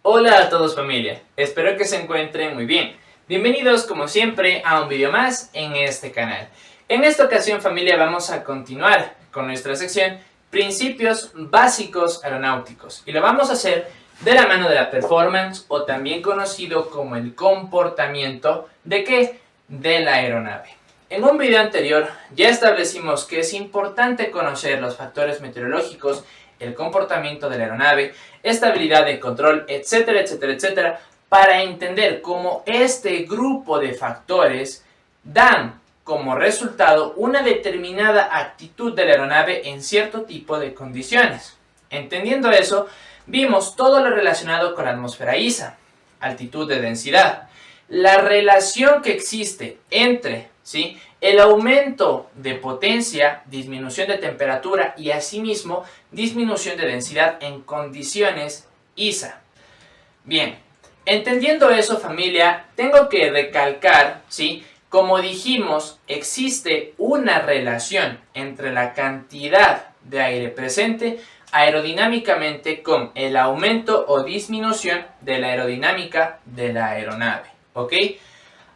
Hola a todos familia, espero que se encuentren muy bien. Bienvenidos como siempre a un video más en este canal. En esta ocasión familia vamos a continuar con nuestra sección Principios Básicos Aeronáuticos y lo vamos a hacer de la mano de la performance o también conocido como el comportamiento ¿de qué? De la aeronave. En un video anterior ya establecimos que es importante conocer los factores meteorológicos, el comportamiento de la aeronave, estabilidad de control, etcétera, etcétera, etcétera, para entender cómo este grupo de factores dan como resultado una determinada actitud de la aeronave en cierto tipo de condiciones. Entendiendo eso, vimos todo lo relacionado con la atmósfera ISA, altitud de densidad, la relación que existe entre el aumento de potencia, disminución de temperatura y asimismo disminución de densidad en condiciones ISA. Bien, entendiendo eso familia, tengo que recalcar, como dijimos, existe una relación entre la cantidad de aire presente aerodinámicamente con el aumento o disminución de la aerodinámica de la aeronave, ¿ok?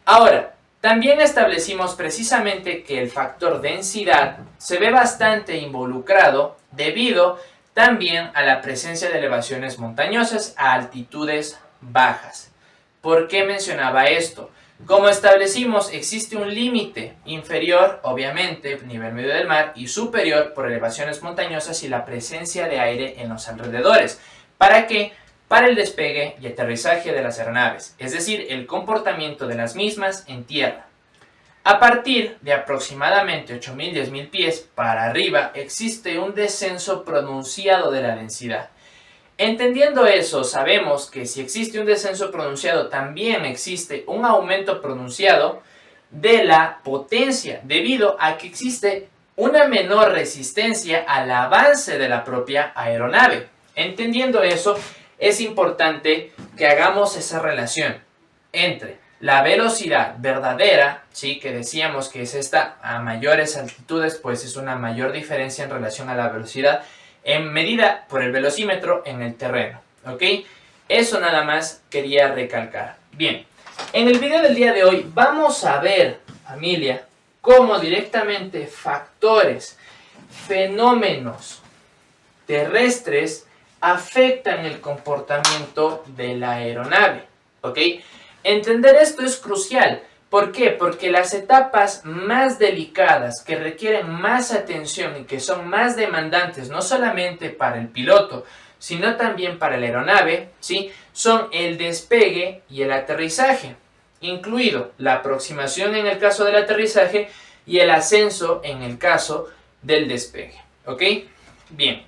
Ahora, también establecimos precisamente que el factor densidad se ve bastante involucrado debido también a la presencia de elevaciones montañosas a altitudes bajas. ¿Por qué mencionaba esto? Como establecimos, existe un límite inferior, obviamente, nivel medio del mar, y superior por elevaciones montañosas y la presencia de aire en los alrededores. ¿Para qué? Para el despegue y aterrizaje de las aeronaves, es decir, el comportamiento de las mismas en tierra. A partir de aproximadamente 8.000, 10.000 pies para arriba existe un descenso pronunciado de la densidad. Entendiendo eso, sabemos que si existe un descenso pronunciado, también existe un aumento pronunciado de la potencia, debido a que existe una menor resistencia al avance de la propia aeronave. Entendiendo eso, es importante que hagamos esa relación entre la velocidad verdadera, que decíamos que es esta a mayores altitudes, pues es una mayor diferencia en relación a la velocidad en medida por el velocímetro en el terreno, ¿ok? Eso nada más quería recalcar. Bien, en el video del día de hoy vamos a ver, familia, cómo directamente factores, fenómenos terrestres afectan el comportamiento de la aeronave, ¿ok? Entender esto es crucial. ¿Por qué? Porque las etapas más delicadas, que requieren más atención y que son más demandantes, no solamente para el piloto, sino también para la aeronave, son el despegue y el aterrizaje, incluido la aproximación en el caso del aterrizaje y el ascenso en el caso del despegue, ¿ok? Bien.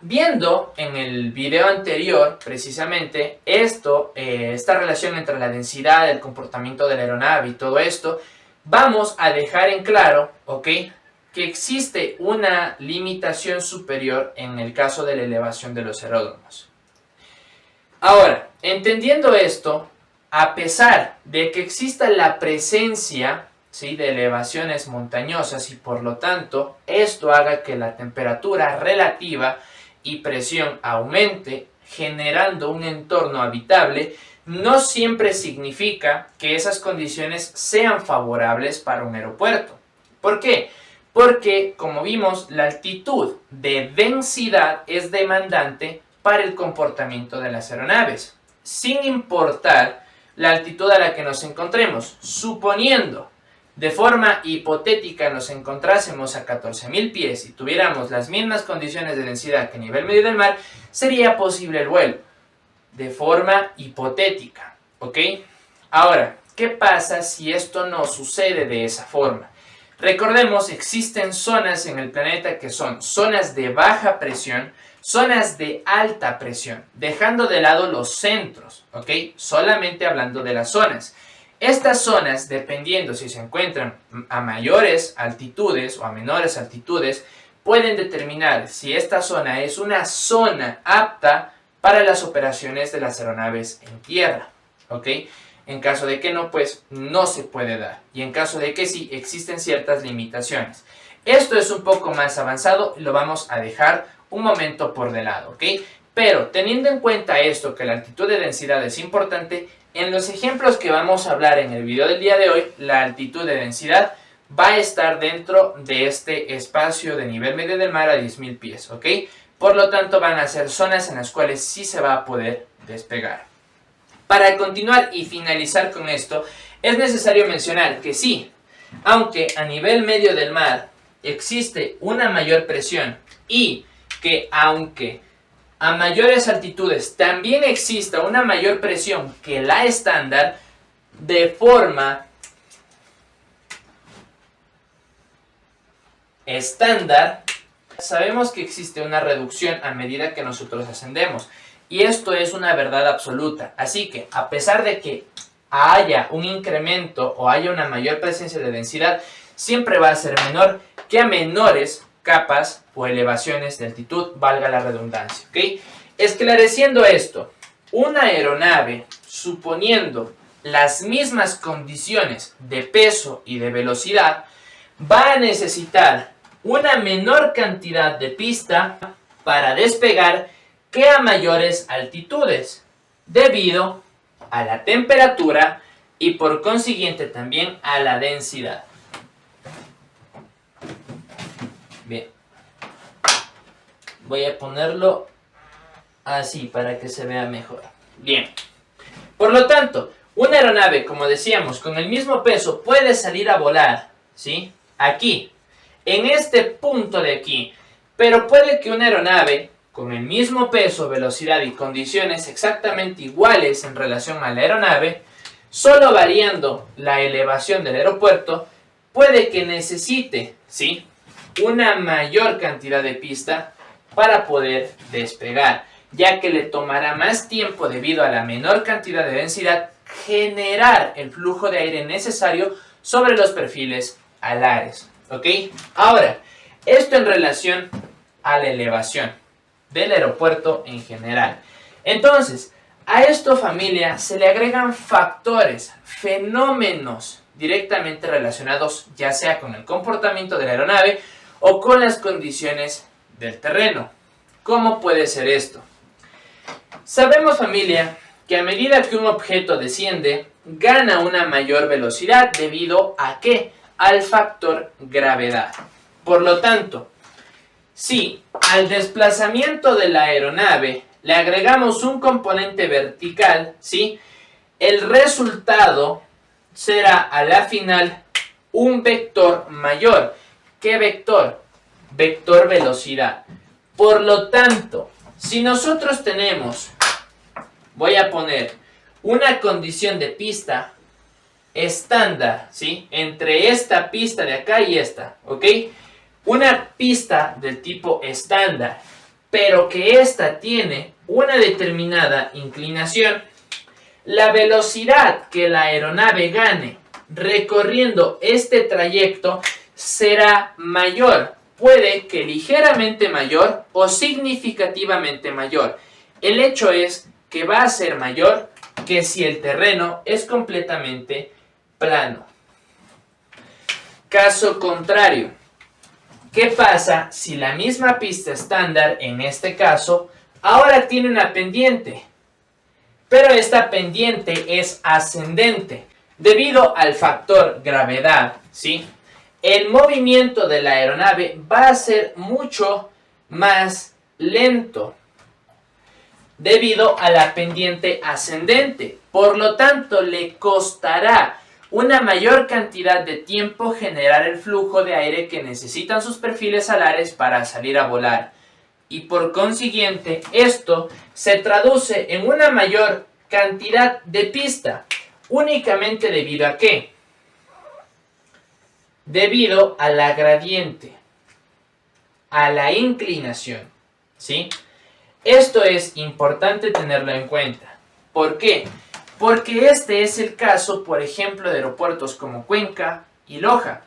Viendo en el video anterior, precisamente, esta relación entre la densidad, el comportamiento de la aeronave y todo esto, vamos a dejar en claro, ¿ok?, que existe una limitación superior en el caso de la elevación de los aeródromos. Ahora, entendiendo esto, a pesar de que exista la presencia de elevaciones montañosas y por lo tanto esto haga que la temperatura relativa y presión aumente, generando un entorno habitable, no siempre significa que esas condiciones sean favorables para un aeropuerto. ¿Por qué? Porque, como vimos, la altitud de densidad es demandante para el comportamiento de las aeronaves, sin importar la altitud a la que nos encontremos, suponiendo de forma hipotética nos encontrásemos a 14.000 pies y tuviéramos las mismas condiciones de densidad que nivel medio del mar, sería posible el vuelo. De forma hipotética, ¿ok? Ahora, ¿qué pasa si esto no sucede de esa forma? Recordemos, existen zonas en el planeta que son zonas de baja presión, zonas de alta presión, dejando de lado los centros, ¿ok? Solamente hablando de las zonas. Estas zonas, dependiendo si se encuentran a mayores altitudes o a menores altitudes, pueden determinar si esta zona es una zona apta para las operaciones de las aeronaves en tierra, ¿ok? En caso de que no, pues no se puede dar. Y en caso de que sí, existen ciertas limitaciones. Esto es un poco más avanzado y lo vamos a dejar un momento por de lado, ¿ok? Pero teniendo en cuenta esto, que la altitud de densidad es importante, en los ejemplos que vamos a hablar en el video del día de hoy, la altitud de densidad va a estar dentro de este espacio de nivel medio del mar a 10.000 pies, ¿ok? Por lo tanto, van a ser zonas en las cuales sí se va a poder despegar. Para continuar y finalizar con esto, es necesario mencionar que sí, aunque a nivel medio del mar existe una mayor presión y que aunque a mayores altitudes también exista una mayor presión que la estándar, de forma estándar, sabemos que existe una reducción a medida que nosotros ascendemos. Y esto es una verdad absoluta. Así que, a pesar de que haya un incremento o haya una mayor presencia de densidad, siempre va a ser menor que a menores capas o elevaciones de altitud, valga la redundancia, ¿ok? Esclareciendo esto, una aeronave, suponiendo las mismas condiciones de peso y de velocidad, va a necesitar una menor cantidad de pista para despegar que a mayores altitudes, debido a la temperatura y por consiguiente también a la densidad. Bien, voy a ponerlo así para que se vea mejor. Bien, por lo tanto, una aeronave, como decíamos, con el mismo peso puede salir a volar, ¿sí? Aquí, en este punto de aquí, pero puede que una aeronave con el mismo peso, velocidad y condiciones exactamente iguales en relación a la aeronave, solo variando la elevación del aeropuerto, puede que necesite, ¿sí?, una mayor cantidad de pista para poder despegar, ya que le tomará más tiempo debido a la menor cantidad de densidad generar el flujo de aire necesario sobre los perfiles alares, ¿ok? Ahora, esto en relación a la elevación del aeropuerto en general. Entonces, a esto, familia, se le agregan factores, fenómenos directamente relacionados ya sea con el comportamiento de la aeronave o con las condiciones del terreno. ¿Cómo puede ser esto? Sabemos, familia, que a medida que un objeto desciende, gana una mayor velocidad debido a ¿qué? Al factor gravedad. Por lo tanto, si al desplazamiento de la aeronave le agregamos un componente vertical, ¿sí?, el resultado será a la final un vector mayor. ¿Qué vector? Vector velocidad. Por lo tanto, si nosotros tenemos, voy a poner una condición de pista estándar, ¿sí?, entre esta pista de acá y esta, ¿ok? Una pista del tipo estándar, pero que esta tiene una determinada inclinación, la velocidad que la aeronave gane recorriendo este trayecto será mayor, puede que ligeramente mayor o significativamente mayor. El hecho es que va a ser mayor que si el terreno es completamente plano. Caso contrario, ¿qué pasa si la misma pista estándar, en este caso, ahora tiene una pendiente? Pero esta pendiente es ascendente. Debido al factor gravedad, ¿sí?, el movimiento de la aeronave va a ser mucho más lento debido a la pendiente ascendente. Por lo tanto, le costará una mayor cantidad de tiempo generar el flujo de aire que necesitan sus perfiles alares para salir a volar. Y por consiguiente, esto se traduce en una mayor cantidad de pista, únicamente debido a ¿qué? Debido a la gradiente, a la inclinación, ¿sí? Esto es importante tenerlo en cuenta. ¿Por qué? Porque este es el caso, por ejemplo, de aeropuertos como Cuenca y Loja.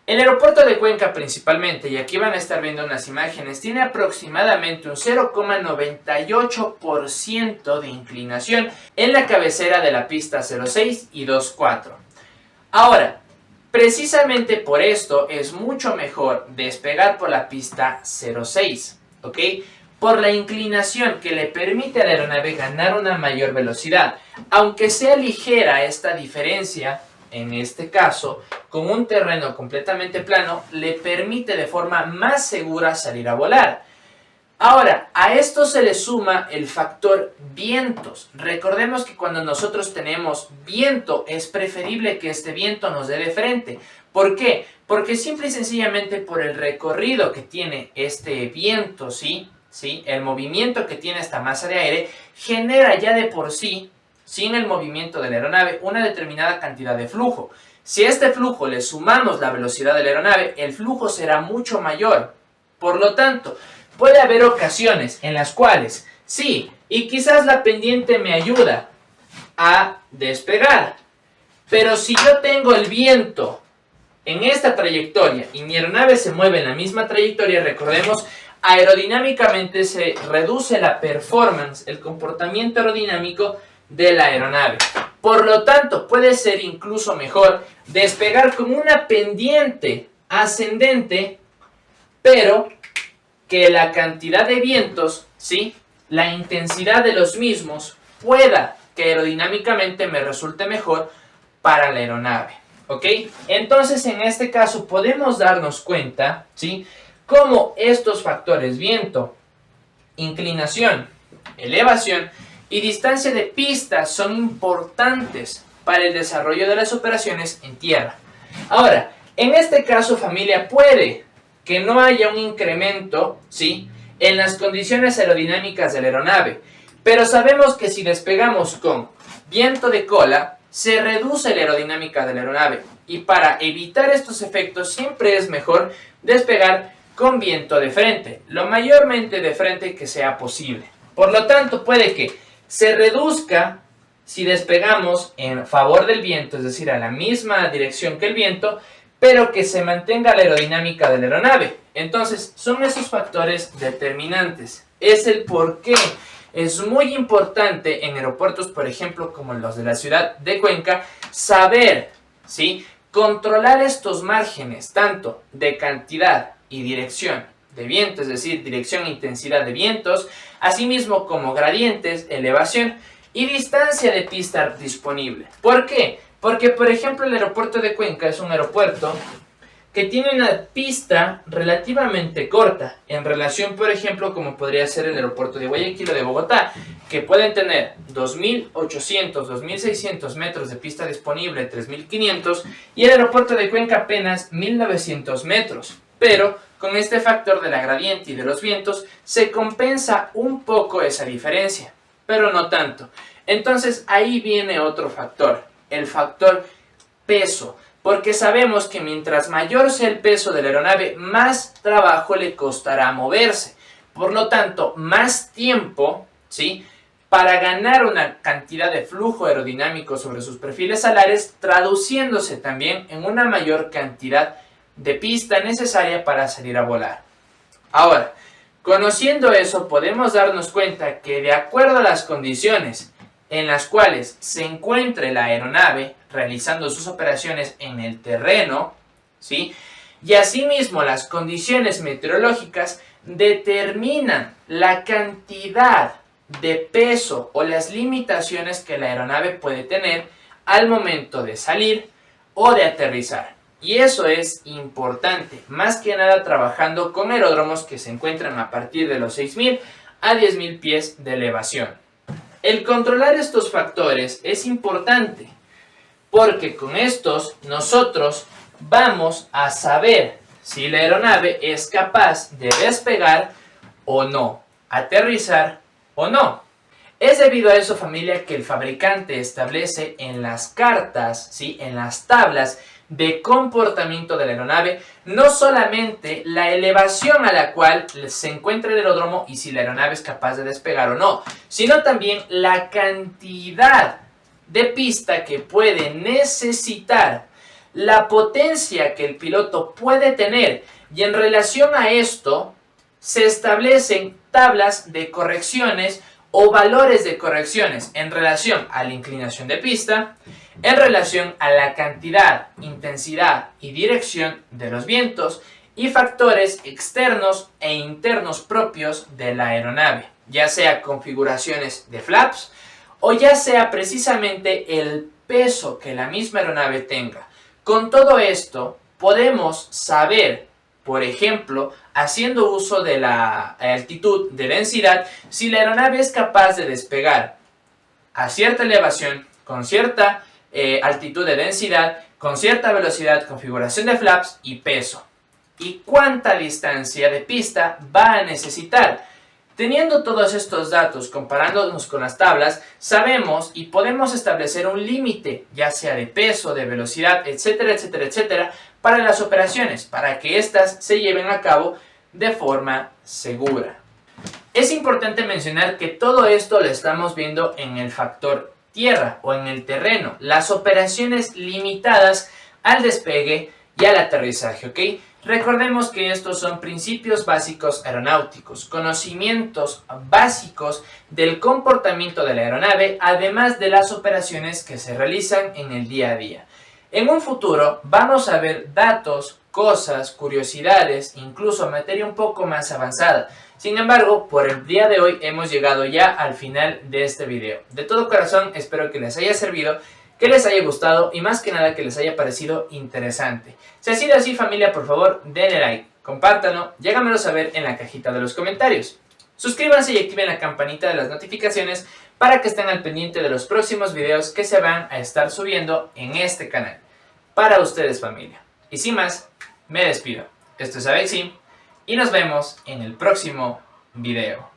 El aeropuerto de Cuenca principalmente, y aquí van a estar viendo unas imágenes, tiene aproximadamente un 0,98% de inclinación en la cabecera de la pista 06 y 24. Ahora, precisamente por esto es mucho mejor despegar por la pista 06. ¿ok? Por la inclinación que le permite a la aeronave ganar una mayor velocidad. Aunque sea ligera esta diferencia, en este caso, con un terreno completamente plano, le permite de forma más segura salir a volar. Ahora, a esto se le suma el factor vientos. Recordemos que cuando nosotros tenemos viento, es preferible que este viento nos dé de frente. ¿Por qué? Porque simple y sencillamente por el recorrido que tiene este viento, ¿sí? El movimiento que tiene esta masa de aire genera ya de por sí, sin el movimiento de la aeronave, una determinada cantidad de flujo. Si a este flujo le sumamos la velocidad de la aeronave, el flujo será mucho mayor. Por lo tanto, puede haber ocasiones en las cuales, sí, y quizás la pendiente me ayuda a despegar, pero si yo tengo el viento en esta trayectoria y mi aeronave se mueve en la misma trayectoria, recordemos, aerodinámicamente se reduce la performance, el comportamiento aerodinámico de la aeronave. Por lo tanto, puede ser incluso mejor despegar con una pendiente ascendente, pero que la cantidad de vientos, ¿sí?, la intensidad de los mismos, pueda que aerodinámicamente me resulte mejor para la aeronave, ¿ok? Entonces, en este caso, podemos darnos cuenta, ¿sí?, cómo estos factores, viento, inclinación, elevación y distancia de pista, son importantes para el desarrollo de las operaciones en tierra. Ahora, en este caso, familia, puede que no haya un incremento, ¿sí?, en las condiciones aerodinámicas de la aeronave, pero sabemos que si despegamos con viento de cola, se reduce la aerodinámica de la aeronave, y para evitar estos efectos siempre es mejor despegar con viento de frente, lo mayormente de frente que sea posible. Por lo tanto, puede que se reduzca si despegamos en favor del viento, es decir, a la misma dirección que el viento, pero que se mantenga la aerodinámica de la aeronave. Entonces, son esos factores determinantes. Es el por qué es muy importante en aeropuertos, por ejemplo, como los de la ciudad de Cuenca, saber, ¿sí?, controlar estos márgenes, tanto de cantidad y dirección de viento, es decir, dirección e intensidad de vientos, asimismo como gradientes, elevación y distancia de pista disponible. ¿Por qué? Porque, por ejemplo, el aeropuerto de Cuenca es un aeropuerto que tiene una pista relativamente corta en relación, por ejemplo, como podría ser el aeropuerto de Guayaquil o de Bogotá, que pueden tener 2.800, 2.600 metros de pista disponible, 3.500, y el aeropuerto de Cuenca apenas 1.900 metros. Pero con este factor de la gradiente y de los vientos se compensa un poco esa diferencia, pero no tanto. Entonces ahí viene otro factor, el factor peso. Porque sabemos que mientras mayor sea el peso de la aeronave, más trabajo le costará moverse. Por lo tanto, más tiempo, ¿sí?, para ganar una cantidad de flujo aerodinámico sobre sus perfiles alares, traduciéndose también en una mayor cantidad de pista necesaria para salir a volar. Ahora, conociendo eso, podemos darnos cuenta que de acuerdo a las condiciones en las cuales se encuentre la aeronave realizando sus operaciones en el terreno, ¿sí?, y asimismo las condiciones meteorológicas determinan la cantidad de peso o las limitaciones que la aeronave puede tener al momento de salir o de aterrizar. Y eso es importante, más que nada trabajando con aeródromos que se encuentran a partir de los 6.000 a 10.000 pies de elevación. El controlar estos factores es importante, porque con estos nosotros vamos a saber si la aeronave es capaz de despegar o no, aterrizar o no. Es debido a eso, familia, que el fabricante establece en las cartas, ¿sí?, en las tablas de comportamiento de la aeronave, no solamente la elevación a la cual se encuentra el aeródromo y si la aeronave es capaz de despegar o no, sino también la cantidad de pista que puede necesitar, la potencia que el piloto puede tener, y en relación a esto se establecen tablas de correcciones o valores de correcciones en relación a la inclinación de pista, en relación a la cantidad, intensidad y dirección de los vientos, y factores externos e internos propios de la aeronave, ya sea configuraciones de flaps o ya sea precisamente el peso que la misma aeronave tenga. Con todo esto podemos saber, por ejemplo, haciendo uso de la altitud de densidad, si la aeronave es capaz de despegar a cierta elevación, con cierta altitud de densidad, con cierta velocidad, configuración de flaps y peso. ¿Y cuánta distancia de pista va a necesitar? Teniendo todos estos datos, comparándonos con las tablas, sabemos y podemos establecer un límite, ya sea de peso, de velocidad, etcétera, etcétera, etcétera, para las operaciones, para que éstas se lleven a cabo de forma segura. Es importante mencionar que todo esto lo estamos viendo en el factor tierra o en el terreno, las operaciones limitadas al despegue y al aterrizaje, ¿ok? Recordemos que estos son principios básicos aeronáuticos, conocimientos básicos del comportamiento de la aeronave, además de las operaciones que se realizan en el día a día. En un futuro vamos a ver datos, cosas, curiosidades, incluso materia un poco más avanzada. Sin embargo, por el día de hoy hemos llegado ya al final de este video. De todo corazón espero que les haya servido, que les haya gustado y más que nada que les haya parecido interesante. Si ha sido así, familia, por favor denle like, compártanlo, lléganmelo a saber en la cajita de los comentarios. Suscríbanse y activen la campanita de las notificaciones para que estén al pendiente de los próximos videos que se van a estar subiendo en este canal. Para ustedes, familia. Y sin más, me despido. Esto es Avexim y nos vemos en el próximo video.